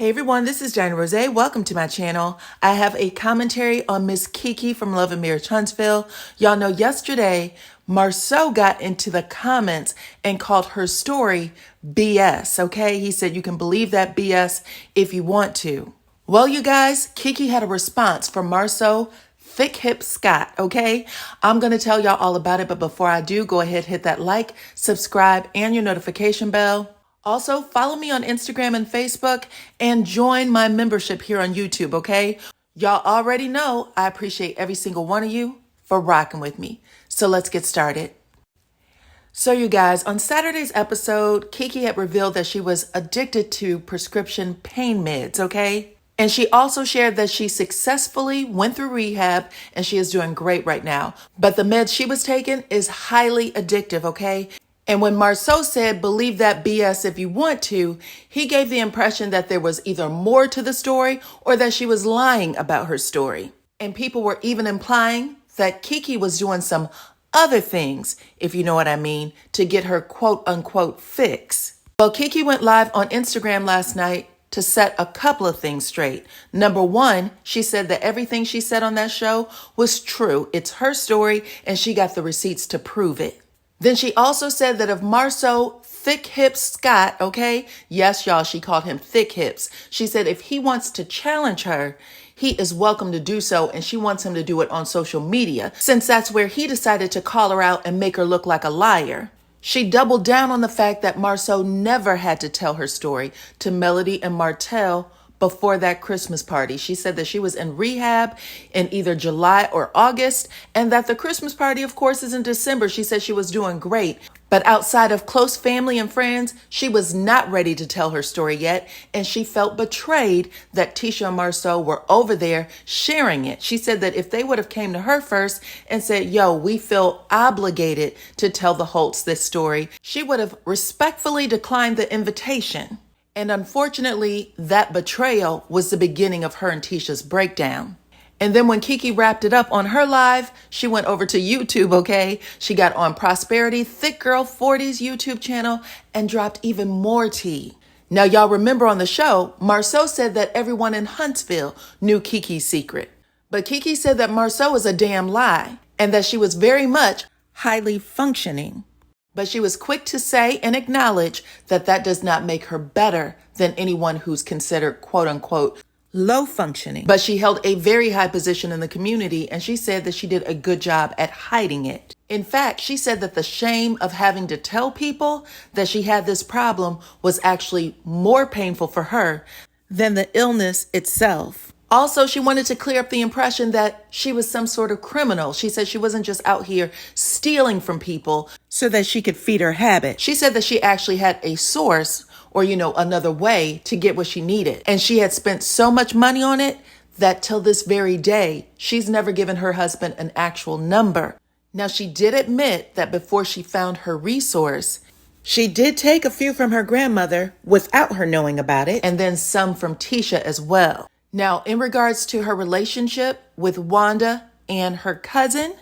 Hey everyone, this is DyanaRozay. Welcome to my channel. I have a commentary on Miss KeKe from Love and Marriage Huntsville. Y'all know yesterday, Marsau got into the comments and called her story BS, okay? He said you can believe that BS if you want to. Well, you guys, KeKe had a response from Marsau Thick Hip Scott, okay? I'm going to tell y'all all about it, but before I do, go ahead, hit that like, subscribe, and your notification bell. Also, follow me on Instagram and Facebook and join my membership here on YouTube, okay? Y'all already know I appreciate every single one of you for rocking with me. So let's get started. So you guys, on Saturday's episode, KeKe had revealed that she was addicted to prescription pain meds, okay? And she also shared that she successfully went through rehab and she is doing great right now. But the meds she was taking is highly addictive, okay? And when Marsau said, believe that BS if you want to, he gave the impression that there was either more to the story or that she was lying about her story. And people were even implying that KeKe was doing some other things, if you know what I mean, to get her quote unquote fix. Well, KeKe went live on Instagram last night to set a couple of things straight. Number one, she said that everything she said on that show was true. It's her story and she got the receipts to prove it. Then she also said that if Marsau Thick Hips Scott, okay? Yes, y'all, she called him Thick Hips. She said if he wants to challenge her, he is welcome to do so, and she wants him to do it on social media, since that's where he decided to call her out and make her look like a liar. She doubled down on the fact that Marsau never had to tell her story to Melody and Martell before that Christmas party. She said that she was in rehab in either July or August, and that the Christmas party, of course, is in December. She said she was doing great, but outside of close family and friends, she was not ready to tell her story yet, and she felt betrayed that Tisha and Marsau were over there sharing it. She said that if they would have came to her first and said, yo, we feel obligated to tell the Holtz this story, she would have respectfully declined the invitation. And unfortunately, that betrayal was the beginning of her and Tisha's breakdown. And then when KeKe wrapped it up on her live, she went over to YouTube, okay? She got on Prosperity Thick Girl 40's YouTube channel and dropped even more tea. Now, y'all remember on the show, Marsau said that everyone in Huntsville knew KeKe's secret. But KeKe said that Marsau was a damn lie and that she was very much highly functioning. But she was quick to say and acknowledge that that does not make her better than anyone who's considered quote unquote low functioning. But she held a very high position in the community, and she said that she did a good job at hiding it. In fact, she said that the shame of having to tell people that she had this problem was actually more painful for her than the illness itself. Also, she wanted to clear up the impression that she was some sort of criminal. She said she wasn't just out here stealing from people so that she could feed her habit. She said that she actually had a source or, another way to get what she needed. And she had spent so much money on it that till this very day, she's never given her husband an actual number. Now, she did admit that before she found her resource, she did take a few from her grandmother without her knowing about it, and then some from Tisha as well. Now, in regards to her relationship with Wanda and her cousin,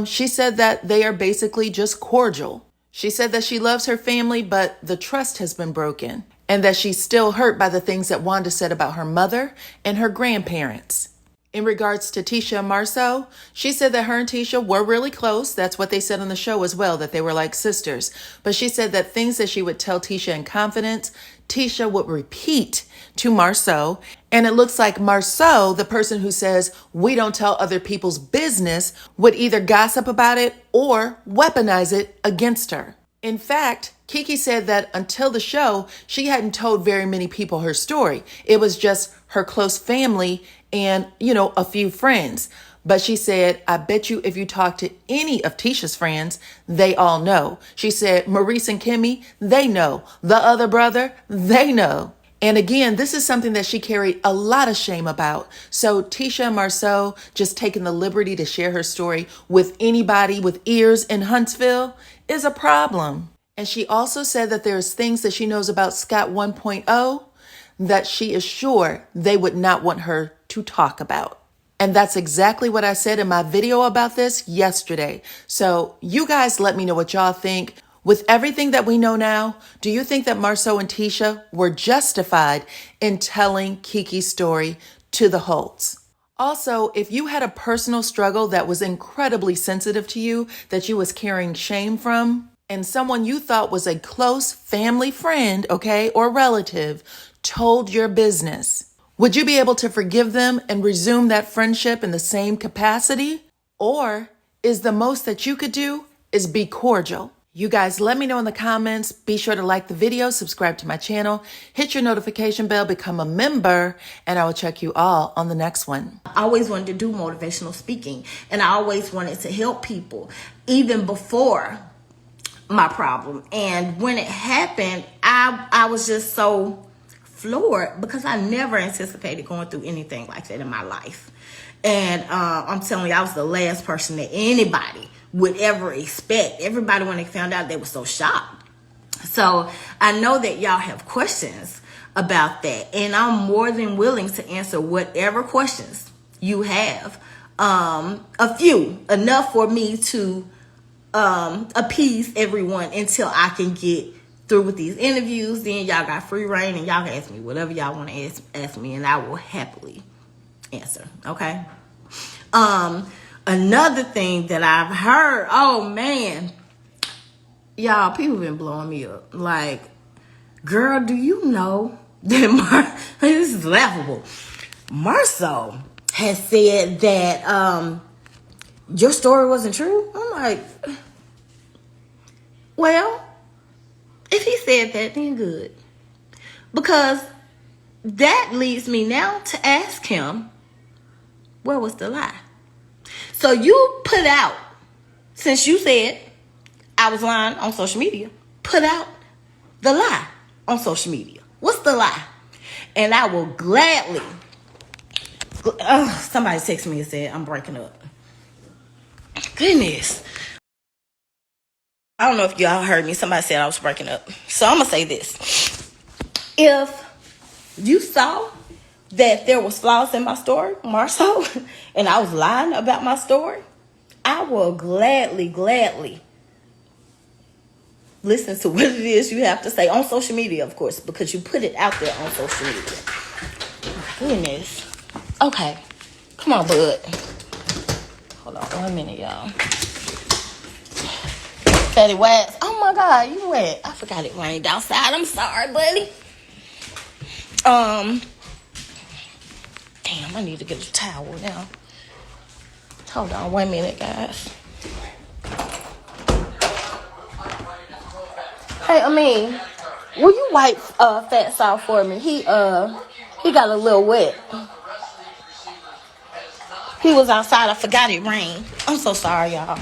she said that they are basically just cordial. She said that she loves her family, but the trust has been broken, and that she's still hurt by the things that Wanda said about her mother and her grandparents. In regards to Tisha and Marsau, she said that her and Tisha were really close. That's what they said on the show as well, that they were like sisters. But she said that things that she would tell Tisha in confidence, Tisha would repeat to Marsau. And it looks like Marsau, the person who says, we don't tell other people's business, would either gossip about it or weaponize it against her. In fact, KeKe said that until the show, she hadn't told very many people her story. It was just her close family and, a few friends. But she said, I bet you if you talk to any of Tisha's friends, they all know. She said, Maurice and Kimmy, they know. The other brother, they know. And again, this is something that she carried a lot of shame about. So Tisha and Marsau just taking the liberty to share her story with anybody with ears in Huntsville is a problem. And she also said that there's things that she knows about Scott 1.0 that she is sure they would not want her to talk about. And that's exactly what I said in my video about this yesterday. So you guys let me know what y'all think. With everything that we know now, do you think that Marsau and Tisha were justified in telling KeKe's story to the Holts? Also, if you had a personal struggle that was incredibly sensitive to you, that you was carrying shame from, and someone you thought was a close family friend, okay, or relative, told your business, would you be able to forgive them and resume that friendship in the same capacity? Or is the most that you could do is be cordial? You guys, let me know in the comments. Be sure to like the video, subscribe to my channel, hit your notification bell, become a member, and I will check you all on the next one. I always wanted to do motivational speaking, and I always wanted to help people, even before my problem. And when it happened, I was just so floored because I never anticipated going through anything like that in my life. And I'm telling you, I was the last person that anybody would ever expect. Everybody, when they found out, they were so shocked. So I know that y'all have questions about that, and I'm more than willing to answer whatever questions you have. A few, enough for me to appease everyone until I can get through with these interviews. Then y'all got free reign, and y'all can ask me whatever y'all want to ask me, and I will happily answer. Okay. Another thing that I've heard, oh man, y'all, people been blowing me up. Like, girl, do you know that this is laughable. Marsau has said that your story wasn't true. I'm like, well, if he said that, then good. Because that leads me now to ask him, where was the lie? So you put out, since you said I was lying on social media, put out the lie on social media. What's the lie? And I will gladly, somebody texted me and said I'm breaking up. Goodness. I don't know if y'all heard me. Somebody said I was breaking up. So I'm going to say this. If you saw that there was flaws in my story, Marsau, and I was lying about my story, I will gladly listen to what it is you have to say on social media, of course, because you put it out there on social media. Goodness. Okay. Come on, bud. Hold on 1 minute, y'all. Fatty Wax. Oh my God, you wet. I forgot it rained outside. I'm sorry, buddy. Damn, I need to get a towel now. Hold on 1 minute, guys. Hey, will you wipe Fats off for me? He got a little wet. He was outside. I forgot it rained. I'm so sorry, y'all.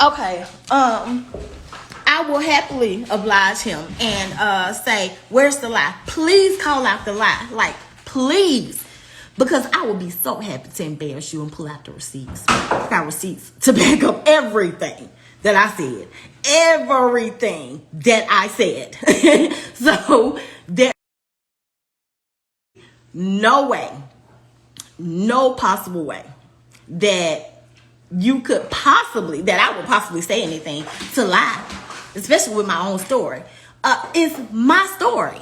Okay. I will happily oblige him and say, where's the lie? Please call out the lie. Like, please. Because I will be so happy to embarrass you and pull out the receipts. I got receipts to back up everything that I said. Everything that I said. So, there no way, no possible way that you could possibly, that I would possibly say anything to lie, especially with my own story. It's my story.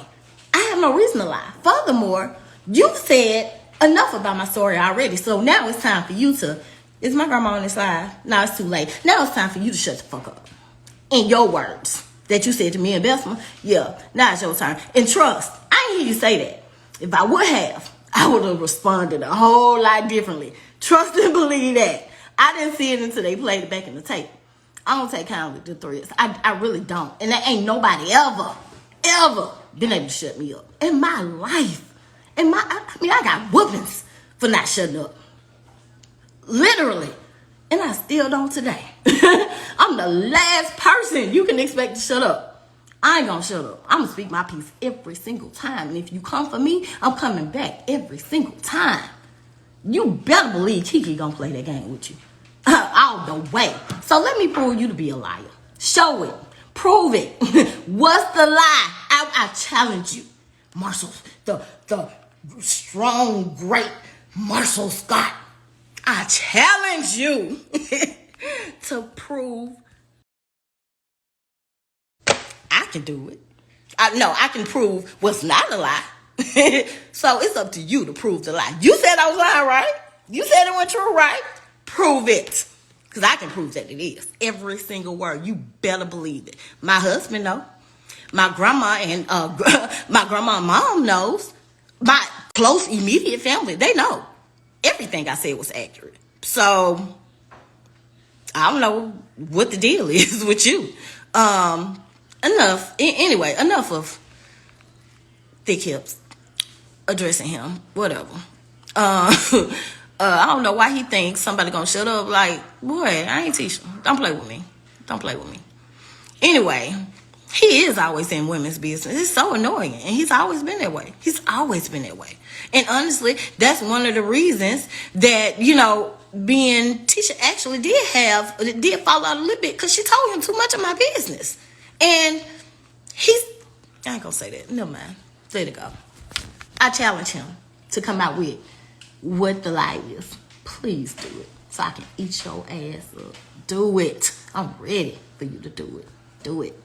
I have no reason to lie. Furthermore, you said enough about my story already. So now it's time for you to, is my grandma on this side? No, it's too late. Now it's time for you to shut the fuck up. In your words that you said to me and Besma, yeah, now it's your turn. And trust, I didn't hear you say that. If I would have, I would have responded a whole lot differently. Trust and believe that. I didn't see it until they played it back in the tape. I don't take kindly to threats. I really don't. And there ain't nobody ever been able to shut me up in my life. I got whoopings for not shutting up. Literally. And I still don't today. I'm the last person you can expect to shut up. I ain't gonna shut up. I'm gonna speak my piece every single time. And if you come for me, I'm coming back every single time. You better believe KeKe gonna play that game with you. All the way. So let me prove you to be a liar. Show it. Prove it. What's the lie? I challenge you. Marsau, the strong, great Marsau Scott. I challenge you to prove can do it. I can prove what's not a lie. So it's up to you to prove the lie. You said I was lying, right? You said it wasn't true, right? Prove it. Because I can prove that it is. Every single word. You better believe it. My husband knows. My grandma and my grandma and mom knows. My close, immediate family, they know. Everything I said was accurate. So, I don't know what the deal is with you. Anyway, enough of thick hips addressing him. Whatever. I don't know why he thinks somebody gonna shut up. Like, boy, I ain't teaching. Don't play with me. Don't play with me. Anyway, he is always in women's business. It's so annoying. And he's always been that way. He's always been that way. And honestly, that's one of the reasons that, being Tisha actually did fall out a little bit, because she told him too much of my business. And I ain't gonna say that. Never mind. Let it go. I challenge him to come out with what the lie is. Please do it, so I can eat your ass up. Do it. I'm ready for you to do it. Do it.